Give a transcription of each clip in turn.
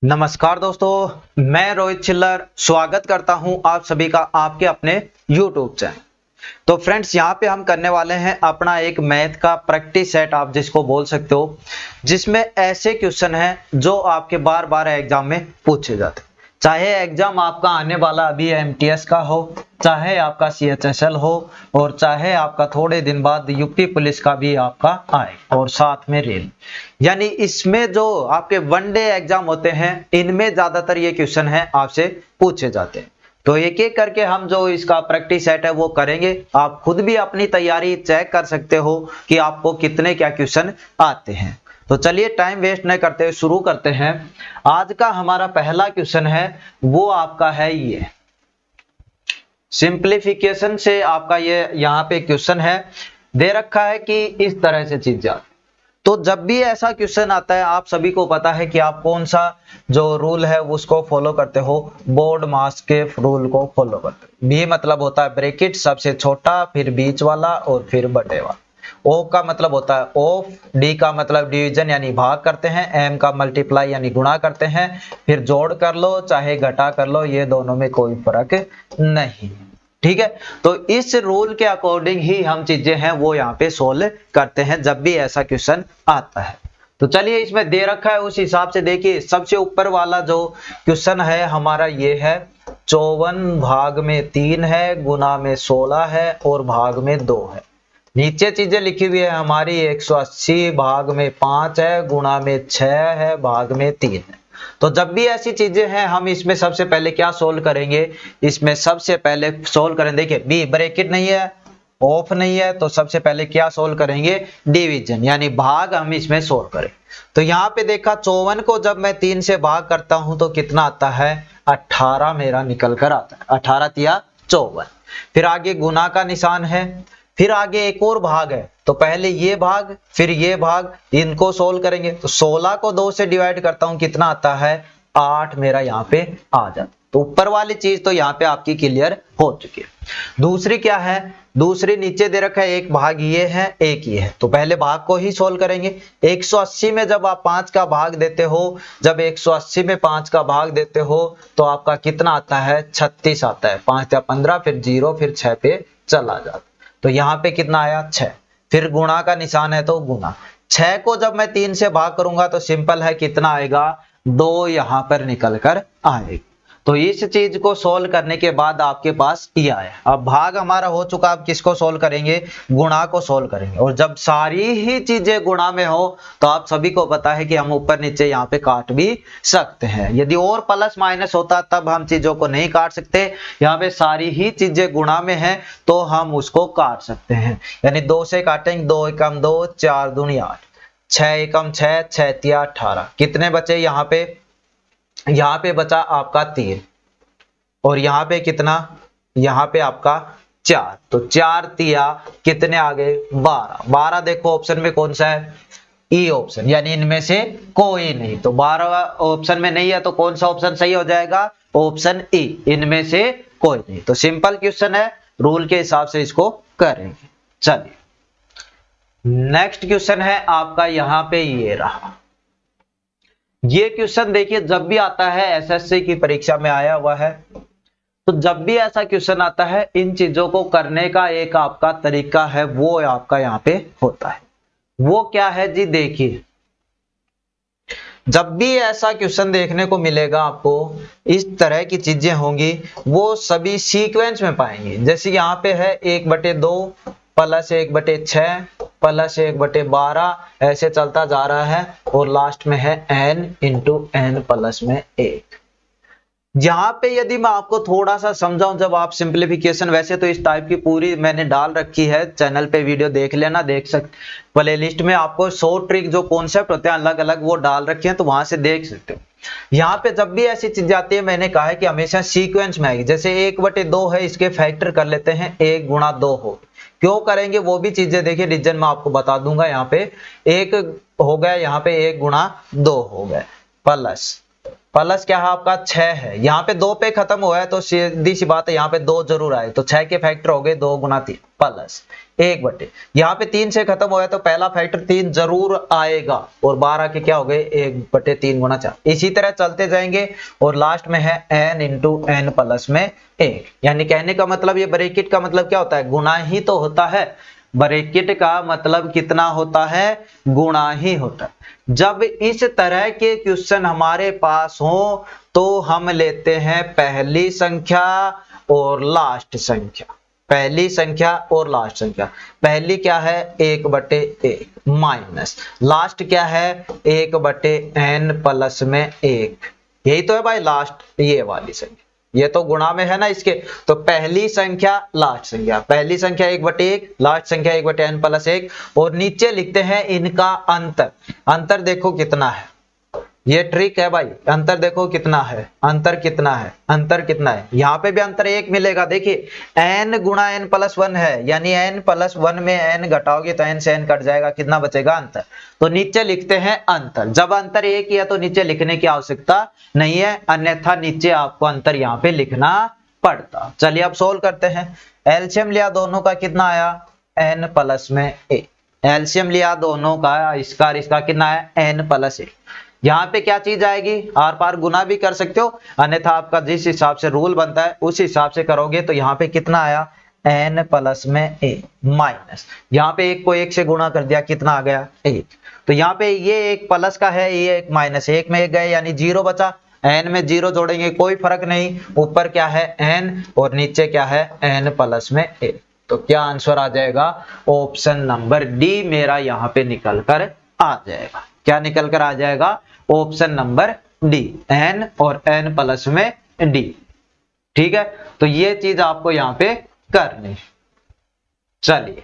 नमस्कार दोस्तों, मैं रोहित छिल्लर स्वागत करता हूं आप सभी का आपके अपने YouTube चैनल। तो फ्रेंड्स, यहां पे हम करने वाले हैं अपना एक मैथ का प्रैक्टिस सेट, आप जिसको बोल सकते हो, जिसमें ऐसे क्वेश्चन हैं जो आपके बार बार एग्जाम में पूछे जाते हैं। चाहे एग्जाम आपका आने वाला अभी एमटीएस का हो, चाहे आपका सीएचएसएल हो, और चाहे आपका थोड़े दिन बाद यूपी पुलिस का भी आपका आए, और साथ में रेल। यानी इसमें जो आपके वनडे एग्जाम होते हैं, इनमें ज्यादातर ये क्वेश्चन है आपसे पूछे जाते हैं। तो एक एक करके हम जो इसका प्रैक्टिस सेट है वो करेंगे। आप खुद भी अपनी तैयारी चेक कर सकते हो कि आपको कितने क्या क्वेश्चन आते हैं। तो चलिए टाइम वेस्ट नहीं करते हुए शुरू करते हैं। आज का हमारा पहला क्वेश्चन है, वो आपका है ये सिंप्लीफिकेशन से आपका ये यहाँ पे क्वेश्चन है, दे रखा है कि इस तरह से चीजें। तो जब भी ऐसा क्वेश्चन आता है, आप सभी को पता है कि आप कौन सा जो रूल है उसको फॉलो करते हो, बोर्ड मास के रूल को फॉलो करते हो। बी मतलब होता है ब्रैकेट, सबसे छोटा, फिर बीच वाला और फिर बटे वाला। ओ का मतलब होता है ऑफ, डी का मतलब डिवीजन यानी भाग करते हैं, एम का मल्टीप्लाई यानी गुणा करते हैं, फिर जोड़ कर लो चाहे घटा कर लो, ये दोनों में कोई फर्क नहीं। ठीक है, तो इस रूल के अकॉर्डिंग ही हम चीजें हैं वो यहाँ पे सोल्व करते हैं जब भी ऐसा क्वेश्चन आता है। तो चलिए, इसमें दे रखा है उस हिसाब से देखिए। सबसे ऊपर वाला जो क्वेश्चन है हमारा ये है, 54 भाग में 3 है, गुना में 16 है और भाग में 2 है। नीचे चीजें लिखी हुई है हमारी, 180 भाग में 5 है, गुणा में 6 है, भाग में 3 है। तो जब भी ऐसी चीजें हैं, हम इसमें सबसे पहले क्या सोल्व करेंगे, इसमें सबसे पहले सोल्व करें। देखिए, बी ब्रैकेट नहीं है, ऑफ नहीं है, तो सबसे पहले क्या सोल्व करेंगे, डिवीजन यानी भाग हम इसमें सोल्व करें। तो यहाँ पे देखा, 54 को जब मैं 3 से भाग करता हूं तो कितना आता है, 18 मेरा निकल कर आता है। 18 तिया 54। फिर आगे गुना का निशान है, फिर आगे एक और भाग है, तो पहले ये भाग फिर ये भाग, इनको सोल्व करेंगे। तो 16 को 2 से डिवाइड करता हूं, कितना आता है, 8 मेरा यहाँ पे आ जाता। तो ऊपर वाली चीज तो यहाँ पे आपकी क्लियर हो चुकी है। दूसरी क्या है, दूसरी नीचे दे रखा है, एक भाग ये है एक ये है, तो पहले भाग को ही सोल्व करेंगे। 180 में जब आप 5 का भाग देते हो, जब 180 में 5 का भाग देते हो तो आपका कितना आता है, 36 आता है। 5 या 15, फिर 0, फिर 6 पे चला जाता। तो यहाँ पे कितना आया, 6। फिर गुणा का निशान है तो गुणा, 6 को जब मैं 3 से भाग करूंगा तो सिंपल है, कितना आएगा, 2 यहां पर निकल कर आएगा। तो इस चीज को सोल्व करने के बाद आपके पास ये आया। अब भाग हमारा हो चुका, अब किसको सोल्व करेंगे, गुणा को सोल्व करेंगे। और जब सारी ही चीजें गुणा में हो तो आप सभी को पता है कि हम ऊपर नीचे यहाँ पे काट भी सकते हैं। यदि और प्लस माइनस होता तब हम चीजों को नहीं काट सकते। यहाँ पे सारी ही चीजें गुणा में है तो हम उसको काट सकते हैं। यानी 2 से काटेंगे, 2 एकम 2, 4 दूनी 8, 6 एकम 6, 6 तिया 18। कितने बचे यहाँ पे, यहाँ पे बचा आपका 3, और यहाँ पे कितना, यहाँ पे आपका 4। तो 4 तिया कितने आ गए, 12। 12 देखो ऑप्शन में कौन सा है, ई ऑप्शन, यानी इनमें से कोई नहीं। तो 12 ऑप्शन में नहीं है तो कौन सा ऑप्शन सही हो जाएगा, ऑप्शन ई, इनमें से कोई नहीं। तो सिंपल क्वेश्चन है, रूल के हिसाब से इसको करेंगे। चलिए, नेक्स्ट क्वेश्चन है आपका, यहाँ पे ये रहा। ये क्वेश्चन देखिए, जब भी आता है एसएससी की परीक्षा में आया हुआ है, तो जब भी ऐसा क्वेश्चन आता है, इन चीजों को करने का एक आपका तरीका है, वो आपका यहाँ पे होता है। वो क्या है जी, देखिए, जब भी ऐसा क्वेश्चन देखने को मिलेगा आपको, इस तरह की चीजें होंगी, वो सभी सीक्वेंस में पाएंगे। जैसे यहाँ पे है 1/2 प्लस 1/6 प्लस 1/12, ऐसे चलता जा रहा है, और लास्ट में है n इंटू n प्लस में 1। यहाँ पे यदि मैं आपको थोड़ा सा समझाऊं, जब आप सिंप्लीफिकेशन, वैसे तो इस टाइप की पूरी मैंने डाल रखी है चैनल पे, वीडियो देख लेना, देख सकते प्लेलिस्ट में आपको 100 ट्रिक जो कॉन्सेप्ट होते हैं अलग अलग वो डाल रखे हैं, तो वहां से देख सकते हो। यहाँ पे जब भी ऐसी चीज आती है, मैंने कहा है कि हमेशा सीक्वेंस में आएगी। जैसे 1/2 है, इसके फैक्टर कर लेते हैं, 1 गुणा 2 हो, क्यों करेंगे वो भी चीजें देखिए रीजन में आपको बता दूंगा। यहाँ पे 1 हो गया, यहाँ पे 1 गुणा 2 हो गए, प्लस क्या है आपका 6 है, यहाँ पे 2 पे खत्म हुआ है तो सीधी सी बात है यहाँ पे 2 जरूर आए, तो 6 के फैक्टर हो गए 2 गुना 3, प्लस 1/, यहाँ पे 3 से खत्म हो गया तो पहला फैक्टर 3 जरूर आएगा और 12 के क्या हो गए 1/3 गुना 4। इसी तरह चलते जाएंगे और लास्ट में है n इंटू n प्लस में 1, यानी कहने का मतलब ये ब्रैकेट का मतलब क्या होता है, गुणा ही तो होता है। ब्रैकेट का मतलब कितना होता है, गुणा ही होता है। जब इस तरह के क्वेश्चन हमारे पास हो तो हम लेते हैं पहली संख्या और लास्ट संख्या, पहली संख्या और लास्ट संख्या। पहली क्या है 1/1 माइनस, लास्ट क्या है 1/n प्लस में 1, यही तो है भाई लास्ट ये वाली संख्या, ये तो गुणा में है ना इसके। तो पहली संख्या लास्ट संख्या, पहली संख्या 1/1, लास्ट संख्या 1/n प्लस 1, और नीचे लिखते हैं इनका अंतर। अंतर देखो कितना है, ये ट्रिक है भाई, अंतर देखो कितना है, अंतर कितना है, अंतर कितना है, यहाँ पे भी अंतर 1 मिलेगा। देखिए n गुणा n प्लस 1 है, यानी n प्लस 1 में n घटाओगे तो n से n कट जाएगा, कितना बचेगा अंतर। तो नीचे लिखते हैं अंतर। जब अंतर 1 किया तो नीचे लिखने की आवश्यकता नहीं है, अन्यथा नीचे आपको अंतर यहाँ पे लिखना पड़ता। चलिए अब सोल्व करते हैं। एलसीएम लिया दोनों का, कितना आया n प्लस में 1, एलसीएम लिया दोनों का, इसका कितना है n प्लस 1। यहाँ पे क्या चीज आएगी, आर पार गुना भी कर सकते हो, अन्यथा आपका जिस हिसाब से रूल बनता है उस हिसाब से करोगे। तो यहाँ पे कितना आया n प्लस में 1 माइनस, यहाँ पे 1 को 1 से गुणा कर दिया, कितना आ गया 1। तो यहाँ पे ये एक प्लस का है, ये एक माइनस, 1 में 1 गए यानी 0 बचा, n में 0 जोड़ेंगे कोई फर्क नहीं, ऊपर क्या है n और नीचे क्या है n प्लस में 1। तो क्या आंसर आ जाएगा, ऑप्शन नंबर डी मेरा यहाँ पे निकल कर आ जाएगा। क्या निकल कर आ जाएगा, ऑप्शन नंबर डी, n और n प्लस में d। ठीक है, तो ये चीज आपको यहाँ पे करनी। चलिए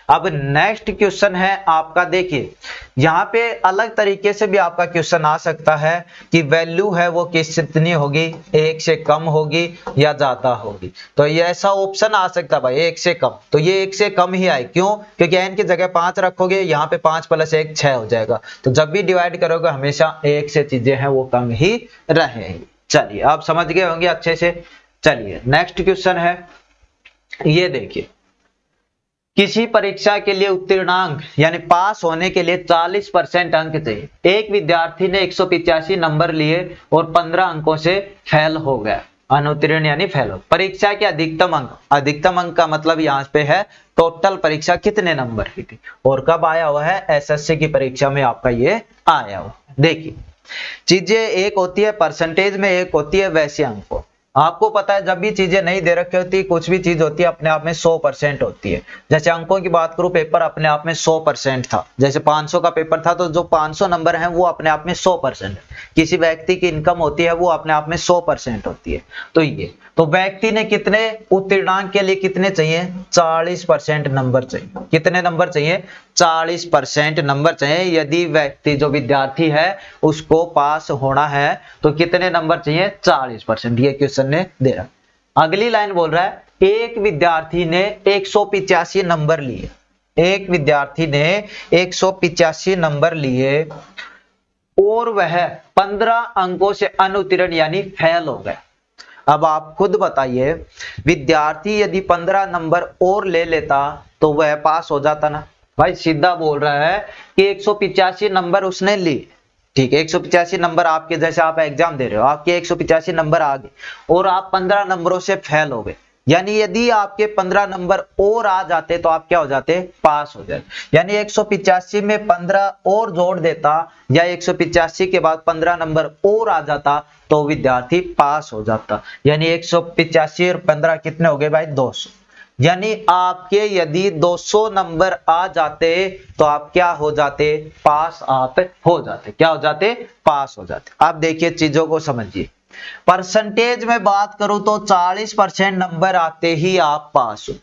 अब नेक्स्ट क्वेश्चन है आपका, देखिए यहाँ पे अलग तरीके से भी आपका क्वेश्चन आ सकता है कि वैल्यू है वो कितनी होगी, 1 से कम होगी या ज्यादा होगी। तो ये ऐसा ऑप्शन आ सकता है भाई 1 से कम, तो ये 1 से कम ही आए, क्यों, क्योंकि n की जगह 5 रखोगे, यहाँ पे 5 प्लस 1 6 हो जाएगा। तो जब भी डिवाइड करोगे हमेशा 1 से चीजें हैं वो कम ही रहेंगी। चलिए आप समझ गए होंगे अच्छे से। चलिए नेक्स्ट क्वेश्चन है, ये देखिए किसी परीक्षा के लिए उत्तीर्णांक यानी पास होने के लिए 40% अंक चाहिए। एक विद्यार्थी ने 185 नंबर लिए और 15 अंकों से फेल हो गया, अनुत्तीर्ण यानी फेल हो। परीक्षा के अधिकतम अंक, अधिकतम अंक का मतलब यहाँ पे है टोटल परीक्षा कितने नंबर की थी, और कब आया हुआ है, एसएससी की परीक्षा में आपका ये आया हुआ। देखिए चीजें एक होती है परसेंटेज में, एक होती है वैसे अंकों। आपको पता है जब भी चीजें नहीं दे रखी होती, कुछ भी चीज होती है अपने आप में 100% होती है। जैसे अंकों की बात करूं, पेपर अपने आप में 100% था, जैसे 500 का पेपर था तो जो 500 नंबर हैं वो अपने आप में 100%। किसी व्यक्ति की इनकम होती है वो अपने आप में 100% होती है। तो ये तो व्यक्ति ने कितने उत्तीर्णांक के लिए कितने चाहिए, 40% नंबर चाहिए। कितने नंबर चाहिए, 40% नंबर चाहिए। यदि व्यक्ति जो विद्यार्थी है उसको पास होना है तो कितने नंबर चाहिए, 40%। ये क्वेश्चन ने दे रहा। अगली लाइन बोल रहा है एक विद्यार्थी ने 185 नंबर लिए, एक विद्यार्थी ने 185 नंबर लिए और वह 15 अंकों से अनुत्तीर्ण यानी फेल हो गया। अब आप खुद बताइए, विद्यार्थी यदि 15 नंबर और ले लेता तो वह पास हो जाता ना। भाई सीधा बोल रहा है कि 185 नंबर उसने लिए, ठीक है, 185 नंबर आपके, जैसे आप एग्जाम दे रहे हो, आपके 185 नंबर आ गए और आप 15 नंबरों से फेल हो गए, यानी यदि आपके 15 नंबर और आ जाते तो आप क्या हो जाते, पास हो जाते। यानी 185 में 15 और जोड़ देता या 185 के बाद 15 नंबर और आ जाता तो विद्यार्थी पास हो जाता। यानी 185 और 15 कितने हो गए भाई, 200। यानी आपके यदि 200 नंबर आ जाते तो आप क्या हो जाते, पास आप हो जाते। क्या हो जाते, पास हो जाते। आप देखिए चीजों को समझिए। परसेंटेज में बात करूं तो 40% नंबर आते ही आप पास हो,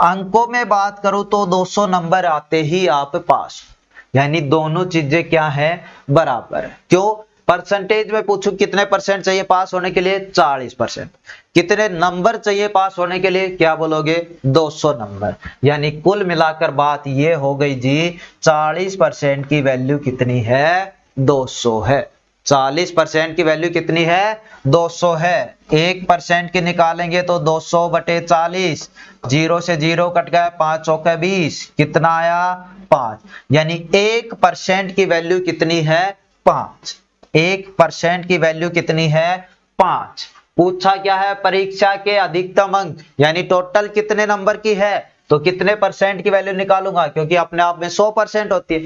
अंकों में बात करूं तो 200 नंबर आते ही आप पास हो। यानी दोनों चीजें क्या है, बराबर है। क्यों, परसेंटेज में पूछूं कितने परसेंट चाहिए पास होने के लिए, 40%। कितने नंबर चाहिए पास होने के लिए, क्या बोलोगे, 200 नंबर। यानी कुल मिलाकर बात ये हो गई जी, 40% की वैल्यू कितनी है, 200 है। 40% की वैल्यू कितनी है 200 है। 1% की निकालेंगे तो 200 बटे 40, 0 से 0 कट गया, 5 चौके 20, कितना आया 5। यानी 1% की वैल्यू कितनी है 5। 1% की वैल्यू कितनी है 5। पूछा क्या है परीक्षा के अधिकतम अंक, यानी टोटल कितने नंबर की है, तो कितने परसेंट की वैल्यू निकालूंगा, क्योंकि अपने आप में 100% होती है।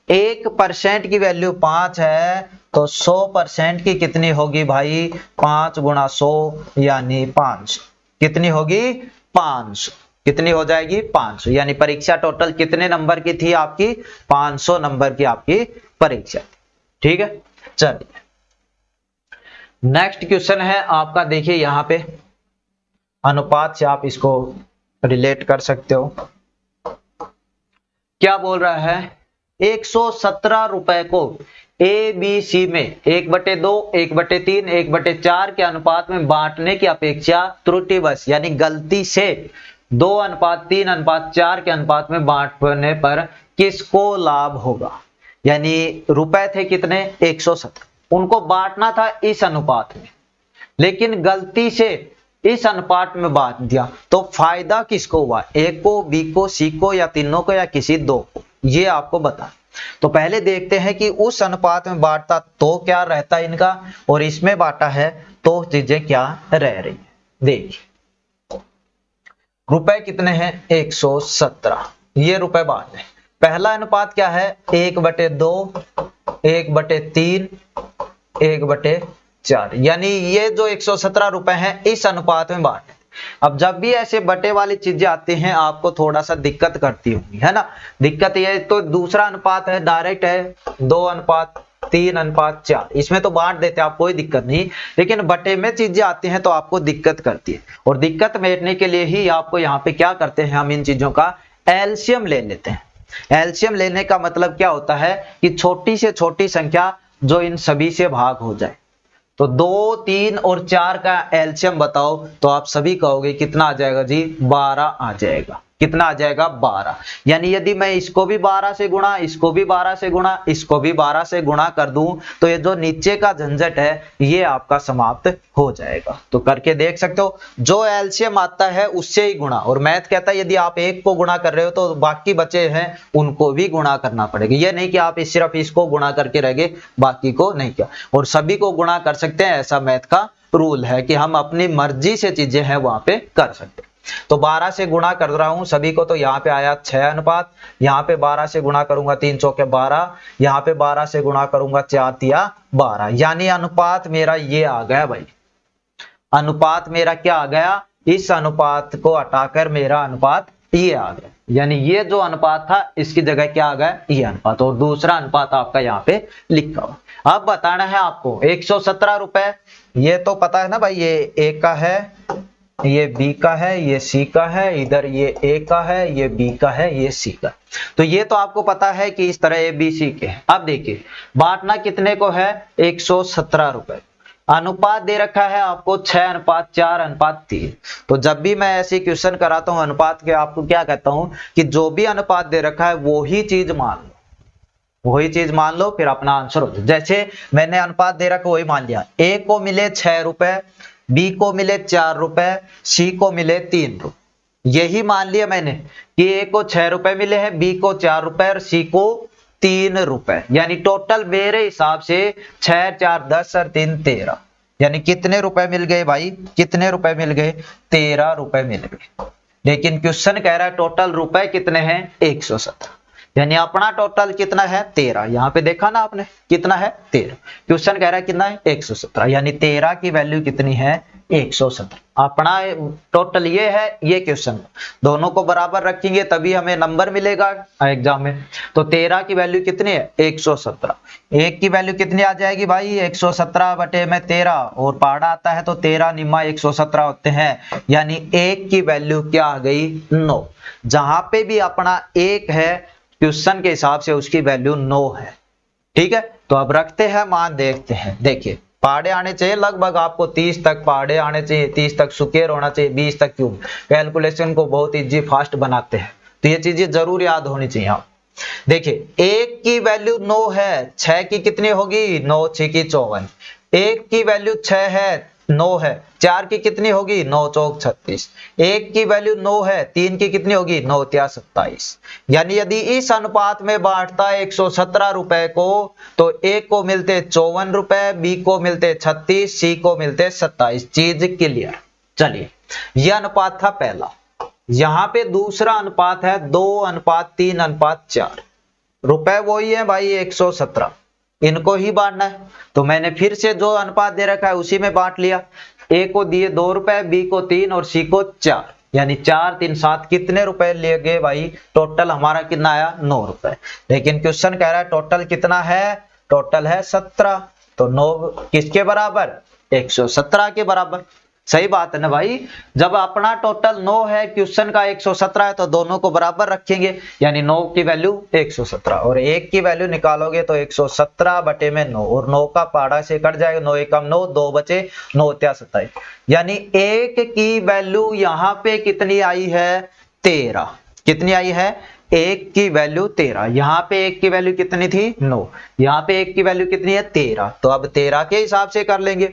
1% की वैल्यू 5 है तो 100% की कितनी होगी भाई 5 गुणा 100 यानी 500। कितनी होगी 500। कितनी हो जाएगी 500। यानी परीक्षा टोटल कितने नंबर की थी आपकी 500 नंबर की आपकी परीक्षा थी। ठीक है, चलिए नेक्स्ट क्वेश्चन है आपका, देखिए यहां पे अनुपात से आप इसको रिलेट कर सकते हो। क्या बोल रहा है 117 रुपए को ए बी सी में 1/2, 1/3, 1/4 के अनुपात में बांटने की अपेक्षा त्रुटिवश यानी गलती से 2:3:4 के अनुपात में बांटने पर किसको लाभ होगा। यानी रुपए थे कितने 117, उनको बांटना था इस अनुपात में, लेकिन गलती से इस अनुपात में बांट दिया, तो फायदा किसको हुआ, ए को, बी को, सी को, या तीनों को, या किसी दो को, ये आपको बता। तो पहले देखते हैं कि उस अनुपात में बांटता तो क्या रहता इनका, और इसमें बांटा है तो चीजें क्या रह रही है। देखिए रुपए कितने हैं 117, ये रुपए बांटे। पहला अनुपात क्या है 1/2, 1/3, 1/4, यानी ये जो 117 रुपए हैं इस अनुपात में बांटे। अब जब भी ऐसे बटे वाली चीजें आती हैं आपको थोड़ा सा दिक्कत करती होगी, है ना। दिक्कत ये तो दूसरा अनुपात है डायरेक्ट है 2:3:4, इसमें तो बांट देते हैं आप, कोई दिक्कत नहीं। लेकिन बटे में चीजें आती हैं तो आपको दिक्कत करती है, और दिक्कत मिटने के लिए ही आपको यहाँ पे क्या करते हैं, हम इन चीजों का एलसीएम ले लेते हैं। एलसीएम लेने का मतलब क्या होता है कि छोटी से छोटी संख्या जो इन सभी से भाग हो जाए। तो 2, 3 और 4 का एलसीएम बताओ, तो आप सभी कहोगे कितना आ जाएगा जी 12 आ जाएगा। कितना आ जाएगा 12। यानी यदि मैं इसको भी 12 से गुणा, इसको भी 12 से गुणा, इसको भी 12 से गुणा कर दूं, तो ये जो नीचे का झंझट है ये आपका समाप्त हो जाएगा। तो करके देख सकते हो, जो एलसीएम आता है उससे ही गुणा। और मैथ कहता है यदि आप एक को गुणा कर रहे हो तो बाकी बचे हैं उनको भी गुणा करना पड़ेगा। ये नहीं कि आप सिर्फ इसको गुणा करके रह गए बाकी को नहीं किया, और सभी को गुणा कर सकते हैं, ऐसा मैथ का रूल है कि हम अपनी मर्जी से चीजें हैं वहां पे कर सकते हैं। तो 12 से गुणा कर रहा हूं सभी को, तो यहाँ पे आया 6 अनुपात, यहाँ पे 12 से गुणा करूंगा 3 चौके 12, यहाँ पे 12 से गुणा करूंगा 4 तिया 12, यानी अनुपात मेरा ये आ गया भाई। अनुपात मेरा क्या आ गया, इस अनुपात को हटाकर मेरा अनुपात ये आ गया। यानी ये जो अनुपात था इसकी जगह क्या आ गया ये अनुपात, और दूसरा अनुपात आपका यहाँ पे लिखा हुआ। अब बताना है आपको 117 रुपए, ये तो पता है ना भाई, ये ए का है, ये बी का है, ये सी का है, इधर ये ए का है, ये बी का है, ये सी का। तो ये तो आपको पता है कि इस तरह ए बी सी के हैं। अब देखिए बांटना कितने को है 117 रुपए। अनुपात दे रखा है आपको 6:4:3। तो जब भी मैं ऐसे क्वेश्चन कराता हूं अनुपात के, आपको क्या कहता हूं कि जो भी अनुपात दे रखा है वही चीज मान लो, वही चीज मान लो, फिर अपना आंसर हो जाए। जैसे मैंने अनुपात दे रखा वही मान लिया, ए को मिले 6 रुपए, बी को मिले 4 रुपए, सी को मिले 3 रुपए। यही मान लिया मैंने कि ए को 6 रुपए मिले हैं, बी को 4 रुपए और सी को 3 रुपए। यानी टोटल मेरे हिसाब से 6, 4, 10 और 3, 13। यानी कितने रुपए मिल गए भाई, कितने रुपए मिल गए 13 रुपए मिल गए। लेकिन क्वेश्चन कह रहा है टोटल रुपए कितने हैं 117, यानी अपना टोटल कितना है 13। यहां पे देखा ना आपने कितना है 13, क्वेश्चन कह रहा है कितना है 117, यानी 13 की वैल्यू कितनी है 117। अपना टोटल ये है, ये क्वेश्चन, दोनों को बराबर रखेंगे तभी हमें नंबर मिलेगा एग्जाम में। तो 13 की वैल्यू कितनी है 117, एक की वैल्यू कितनी आ जाएगी भाई 117 बटे में 13, और पहाड़ा आता है तो 13 निम्मा 117 होते हैं, यानी एक की वैल्यू क्या आ गई 9। जहां पे भी अपना एक है क्वेश्चन के हिसाब से उसकी वैल्यू 9 है। ठीक है, तो अब रखते हैं मान, देखते हैं। देखिए पहाड़े आने चाहिए लगभग आपको 30 तक पहाड़े आने चाहिए, 30 तक स्क्वायर होना चाहिए, 20 तक क्यूब। कैलकुलेशन को बहुत इजी फास्ट बनाते हैं, तो ये चीजें जरूर याद होनी चाहिए आप। देखिए 1 की वैल्यू 9 है, 6 की कितनी होगी, 9 6 की 54। 1 की वैल्यू 6 है, 9 है, 4 की कितनी होगी, 9 चौक 36। 1 की वैल्यू 9 है, 3 की कितनी होगी, 9 तिया 27। यानी यदि इस अनुपात में बांटता है 117 रुपए को, तो ए को मिलते 54 रुपए, बी को मिलते 36, सी को मिलते 27। चीज क्लियर। चलिए, यह अनुपात था पहला। यहां पे दूसरा अनुपात है 2:3:4। रुपए वही है भाई 117, इनको ही बांटना है। तो मैंने फिर से जो अनुपात दे रखा है उसी में बांट लिया। ए को दिए 2 रुपए, बी को 3 और सी को 4, यानी 4 3 7 कितने रुपए ले गए भाई, टोटल हमारा कितना आया, 9 रुपए। लेकिन क्वेश्चन कह रहा है टोटल कितना है, टोटल है 17। तो 9 किसके बराबर, 117 के बराबर। सही बात है ना भाई, जब अपना टोटल 9 है, क्वेश्चन का 117 है, तो दोनों को बराबर रखेंगे, यानी 9 की वैल्यू 117 और 1 की वैल्यू निकालोगे तो 117 बटे में 9, और 9 का पाड़ा से कट जाएगा, 9 एकम 9, 2 बचे, 9 तिया 27। यानी 1 की वैल्यू यहाँ पे कितनी आई है, 13। कितनी आई है, 1 की वैल्यू 13। यहाँ पे 1 की वैल्यू कितनी थी, 9। यहाँ पे 1 की वैल्यू कितनी है, 13। तो अब 13 के हिसाब से कर लेंगे।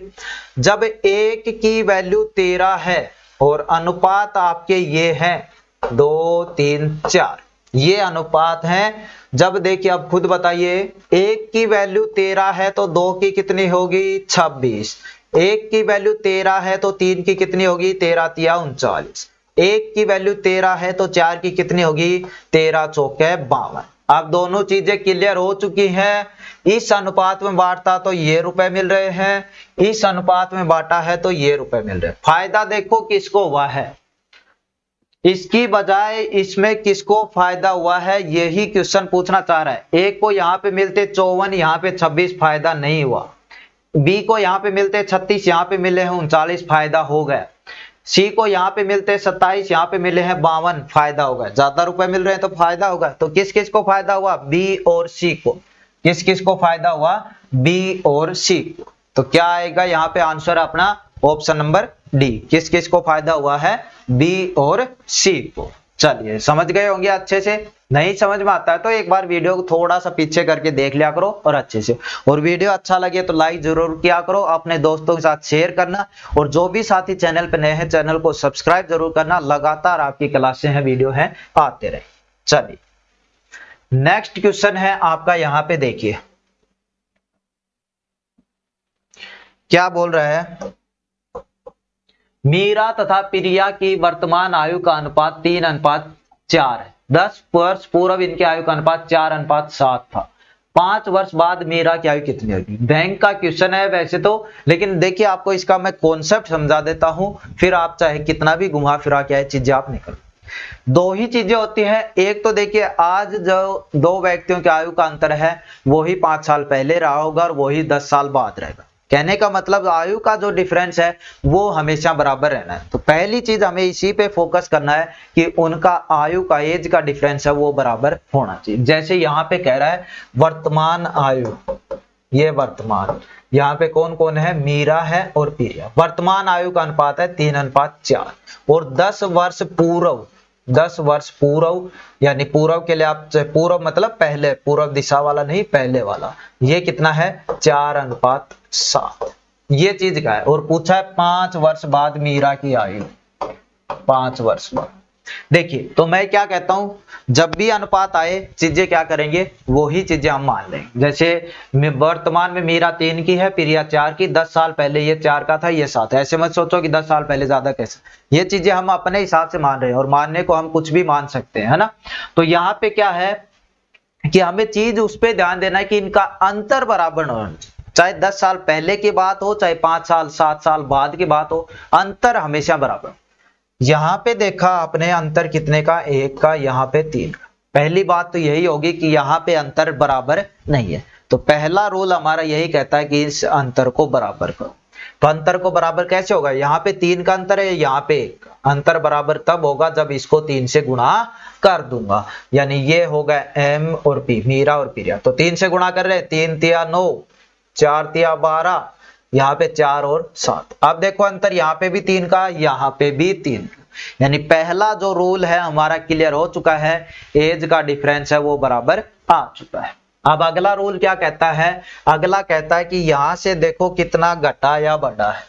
जब 1 की वैल्यू 13 है और अनुपात आपके ये हैं 2 3 4, ये अनुपात हैं। जब देखिए अब खुद बताइए, 1 की वैल्यू 13 है तो 2 की कितनी होगी, 26। 1 की वैल्यू 13 है तो 3 की कितनी होगी, 13 तिया 39। 1 की वैल्यू 13 है तो 4 की कितनी होगी, 13 चौके 52। अब दोनों चीजें क्लियर हो चुकी हैं। इस अनुपात में बांटता तो ये रुपए मिल रहे हैं, इस अनुपात में बांटा है तो ये रुपए मिल रहे हैं। फायदा देखो किसको हुआ है, इसकी बजाय इसमें किसको फायदा हुआ है, यही क्वेश्चन पूछना चाह रहा है। एक को यहाँ पे मिलते 54, यहाँ पे 26, फायदा नहीं हुआ। बी को यहाँ पे मिलते 36, यहाँ पे मिले हैं 39, फायदा हो गया। सी को यहाँ पे मिलते 27, यहाँ पे मिले हैं 52, फायदा होगा। ज्यादा रुपए मिल रहे हैं तो फायदा होगा। तो किस किस को फायदा हुआ, बी और सी को। किस किस को फायदा हुआ, बी और सी को। तो क्या आएगा यहाँ पे आंसर अपना, ऑप्शन नंबर डी। किस किस को फायदा हुआ है, बी और सी को। चलिए, समझ गए होंगे अच्छे से। नहीं समझ में आता है तो एक बार वीडियो को थोड़ा सा पीछे करके देख लिया करो और अच्छे से। और वीडियो अच्छा लगे तो लाइक जरूर किया करो, अपने दोस्तों के साथ शेयर करना, और जो भी साथी चैनल पे नए हैं चैनल को सब्सक्राइब जरूर करना। लगातार आपकी क्लासें हैं, वीडियो हैं, आते रहे। चलिए, नेक्स्ट क्वेश्चन है आपका, यहां पे देखिए क्या बोल रहा है। मीरा तथा प्रिया की वर्तमान आयु का अनुपात 3:4 है। 10 वर्ष पूर्व इनकी आयु का अनुपात 4:7 था। 5 वर्ष बाद मीरा की आयु कितनी होगी। बैंक का क्वेश्चन है वैसे तो, लेकिन देखिए आपको इसका मैं कॉन्सेप्ट समझा देता हूं, फिर आप चाहे कितना भी घुमा फिरा के चीजें आप निकल। दो ही चीजें होती हैं। एक तो देखिए, आज जो दो व्यक्तियों की आयु का अंतर है वही 5 साल पहले रहा होगा और वही 10 साल बाद रहेगा। कहने का मतलब आयु का जो डिफरेंस है वो हमेशा बराबर रहना है। तो पहली चीज हमें इसी पे फोकस करना है कि उनका आयु का, एज का डिफरेंस है वो बराबर होना चाहिए। जैसे यहाँ पे कह रहा है वर्तमान आयु, ये वर्तमान, यहाँ पे कौन कौन है, मीरा है और प्रिया। वर्तमान आयु का अनुपात है 3:4, और 10 वर्ष पूर्व, 10 वर्ष पूर्व, यानी पूर्व के लिए आप, पूर्व मतलब पहले, पूर्व दिशा वाला नहीं, पहले वाला, ये कितना है 4:7। ये चीज का है। और पूछा है 5 वर्ष बाद मीरा की आयु, 5 वर्ष बाद। देखिए, तो मैं क्या कहता हूं, जब भी अनुपात आए चीजें क्या करेंगे, वही चीजें हम मान लेंगे। जैसे वर्तमान में मीरा 3 की है, प्रिया 4 की, 10 साल पहले ये 4 का था, ये 7 है। ऐसे मत सोचो कि 10 साल पहले ज्यादा कैसे, ये चीजें हम अपने हिसाब से मान रहे हैं, और मानने को हम कुछ भी मान सकते हैं, है ना। तो यहाँ पे क्या है कि हमें चीज उस पर ध्यान देना है कि इनका अंतर बराबर होना, चाहे 10 साल पहले की बात हो, चाहे 5 साल 7 साल बाद की बात हो, अंतर हमेशा बराबर। यहां पे देखा आपने अंतर कितने का, 1 का, यहाँ पे 3 का। पहली बात तो यही होगी कि यहाँ पे अंतर बराबर नहीं है। तो पहला रूल हमारा यही कहता है कि इस अंतर को बराबर करो। तो अंतर को बराबर कैसे होगा, यहाँ पे 3 का अंतर है, यहाँ पे 1 का अंतर। बराबर तब होगा जब इसको 3 से गुणा कर दूंगा, यानी ये होगा एम और पी, मीरा और प्रिया। तो 3 से गुणा कर रहे, 3 तिया 9, 4 तिया 12, यहाँ पे 4 और 7। अब देखो अंतर यहाँ पे भी 3 का, यहाँ पे भी 3। यानी पहला जो रूल है हमारा क्लियर हो चुका है, एज का डिफरेंस है वो बराबर आ चुका है। अब अगला रूल क्या कहता है, अगला कहता है कि यहां से देखो कितना घटा या बढ़ा है,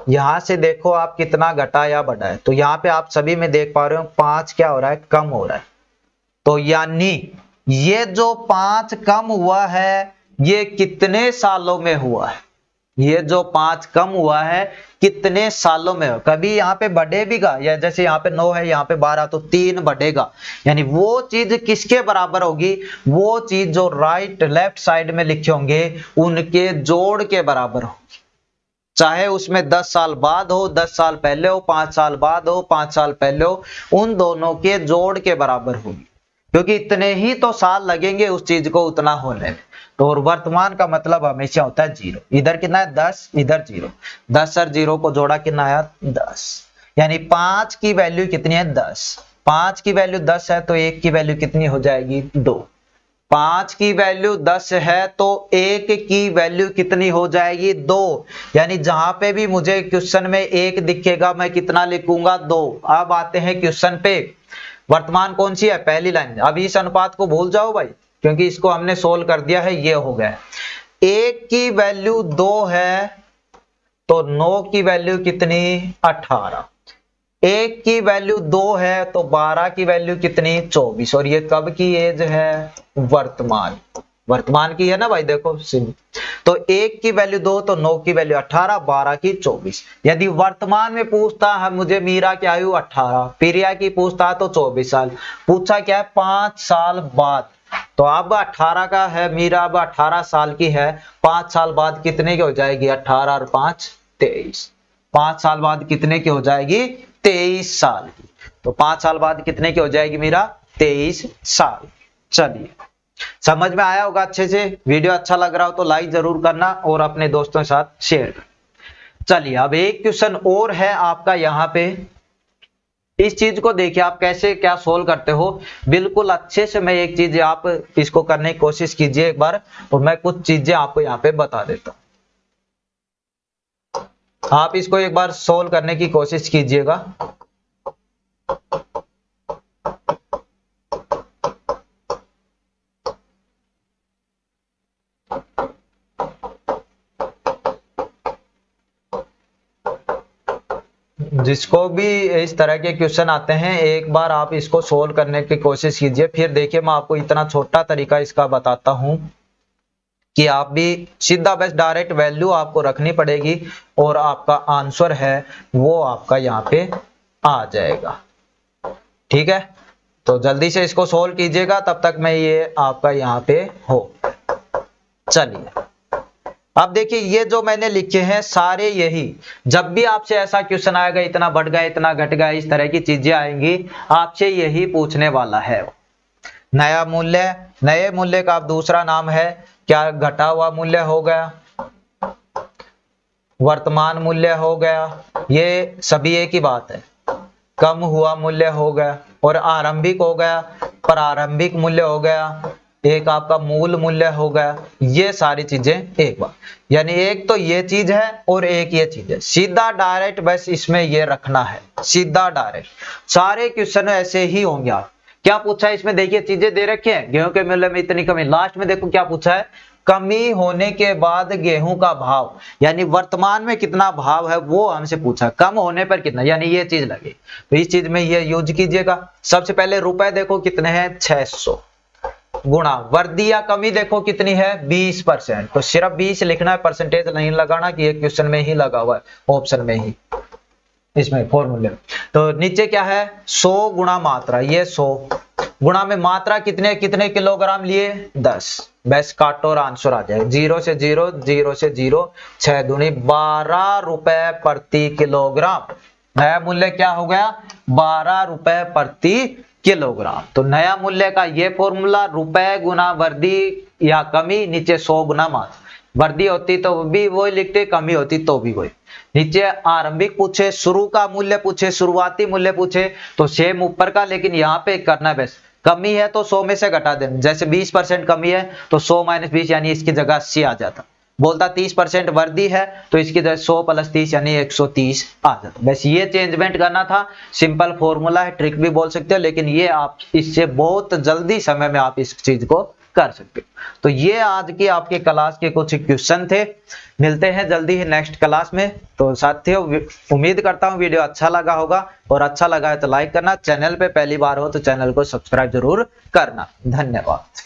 यहां से देखो आप कितना घटा या बढ़ा है। तो यहाँ पे आप सभी में देख पा रहे हो 5 क्या हो रहा है, कम हो रहा है। तो यानी ये जो 5 कम हुआ है ये कितने सालों में हुआ है, ये जो 5 कम हुआ है कितने सालों में हो। कभी यहाँ पे बढ़ेगा, या जैसे यहाँ पे 9 है यहाँ पे 12, तो 3 बढ़ेगा। यानी वो चीज किसके बराबर होगी, वो चीज जो राइट लेफ्ट साइड में लिखे होंगे उनके जोड़ के बराबर होगी। चाहे उसमें 10 साल बाद हो, 10 साल पहले हो, 5 साल बाद हो, 5 साल पहले हो, उन दोनों के जोड़ के बराबर होगी, क्योंकि इतने ही तो साल लगेंगे उस चीज को उतना होने में। तो और वर्तमान का मतलब हमेशा होता है 0। इधर कितना है 10, इधर 0, 10 और 0 को जोड़ा कितना आया 10। यानी 5 की वैल्यू कितनी है 10, 5 की वैल्यू 10 है तो 1 की वैल्यू कितनी हो जाएगी 2। 5 की वैल्यू 10 है तो 1 की वैल्यू कितनी हो जाएगी 2। यानी जहां पे भी मुझे क्वेश्चन में 1 दिखेगा मैं कितना लिखूंगा 2। अब आते हैं क्वेश्चन पे, वर्तमान कौन सी है, पहली लाइन। अब इस अनुपात को भूल जाओ भाई, क्योंकि इसको हमने सोल्व कर दिया है, ये हो गया। 1 की वैल्यू 2 है तो 9 की वैल्यू कितनी 18। 1 की वैल्यू 2 है तो 12 की वैल्यू कितनी 24। और ये कब की एज है, वर्तमान, वर्तमान की है ना भाई, देखो सिंह। तो 1 की वैल्यू 2 तो 9 की वैल्यू 18, 12 की 24। यदि वर्तमान में पूछता है मुझे मीरा की आयु 18, प्रिया की पूछता है तो 24 साल, पूछा क्या है 5 साल बाद। तो अब 18 का है मीरा, अब 18 साल की है, 5 साल बाद कितने की हो जाएगी 18 और 5 23। 5 साल बाद कितने की हो जाएगी 23 साल की। तो 5 साल बाद कितने की हो जाएगी मीरा 23 साल। चलिए समझ में आया होगा अच्छे से। वीडियो अच्छा लग रहा हो तो लाइक जरूर करना और अपने दोस्तों के साथ शेयर करना। चलिए अब एक क्वेश्चन और है आपका यहाँ पे, इस चीज को देखिए आप कैसे क्या सोल्व करते हो बिल्कुल अच्छे से। मैं एक चीज आप इसको करने की कोशिश कीजिए एक बार, और मैं कुछ चीजें आपको यहाँ पे बता देता हूँ। आप इसको एक बार सोल्व करने की कोशिश कीजिएगा। जिसको भी इस तरह के क्वेश्चन आते हैं एक बार आप इसको सोल्व करने की कोशिश कीजिए। फिर देखिए मैं आपको इतना छोटा तरीका इसका बताता हूं कि आप भी सीधा बस डायरेक्ट वैल्यू आपको रखनी पड़ेगी और आपका आंसर है वो आपका यहाँ पे आ जाएगा। ठीक है, तो जल्दी से इसको सोल्व कीजिएगा, तब तक मैं ये आपका यहाँ पे हो। चलिए अब देखिए ये जो मैंने लिखे हैं सारे यही, जब भी आपसे ऐसा क्वेश्चन आएगा इतना बढ़ गया इतना घट गया इस तरह की चीजें आएंगी, आपसे यही पूछने वाला है। नया मूल्य, नए मूल्य का अब दूसरा नाम है क्या, घटा हुआ मूल्य हो गया, वर्तमान मूल्य हो गया, ये सभी एक ही बात है। कम हुआ मूल्य हो गया, और आरंभिक हो गया, प्रारंभिक मूल्य हो गया, एक आपका मूल मूल्य हो गया। ये सारी चीजें एक बार, यानी एक तो ये चीज है और एक ये चीज है। सीधा डायरेक्ट बस इसमें ये रखना है, सीधा डायरेक्ट। सारे क्वेश्चन ऐसे ही होंगे। आप क्या पूछा है इसमें, देखिए चीजें दे रखी है। गेहूं के मूल्य में इतनी कमी, लास्ट में देखो क्या पूछा है, कमी होने के बाद गेहूं का भाव, यानी वर्तमान में कितना भाव है वो हमसे पूछा, कम होने पर कितना, यानी ये चीज लगे। तो इस चीज में ये यूज कीजिएगा। सबसे पहले रुपए देखो कितने हैं 600, गुणा वर्दी या कमी देखो कितनी है 20%। तो सिर्फ 20 लिखना है, परसेंटेज नहीं लगाना कि एक क्वेश्चन में ही लगा हुआ है, ऑप्शन में ही, इसमें फॉर्मूले। तो नीचे क्या है 100 गुणा मात्रा, ये 100 गुणा में मात्रा कितने कितने किलोग्राम लिए 10। बस काटो और आंसर आ जाएगा। 0 से 0, 0 से 0, 6 दूनी 12 रुपए प्रति किलोग्राम। नया मूल्य क्या हो गया 12 रुपए प्रति किलोग्राम। तो नया मूल्य का ये फॉर्मूला, रुपए गुना वर्दी या कमी, नीचे 100 गुना मात्रा। वर्दी होती तो भी वही लिखते, कमी होती तो भी वही। नीचे आरंभिक पूछे, शुरू का मूल्य पूछे, शुरुआती मूल्य पूछे तो सेम ऊपर का, लेकिन यहाँ पे करना है बस कमी है तो 100 में से घटा देना। जैसे 20% कमी है तो 100 - 20 यानी इसकी जगह 80 आ जाता। बोलता 30% वर्दी है तो इसकी जगह 100 + 30 यानी 130 आ जाता। बस ये चेंजमेंट करना था, सिंपल फॉर्मूला है, ट्रिक भी बोल सकते हो, लेकिन ये आप इससे बहुत जल्दी समय में आप इस चीज को कर सकते हो। तो ये आज की आपके क्लास के कुछ क्वेश्चन थे। मिलते हैं जल्दी ही नेक्स्ट क्लास में। तो साथियों उम्मीद करता हूँ वीडियो अच्छा लगा होगा, और अच्छा लगा है तो लाइक करना, चैनल पे पहली बार हो तो चैनल को सब्सक्राइब जरूर करना। धन्यवाद।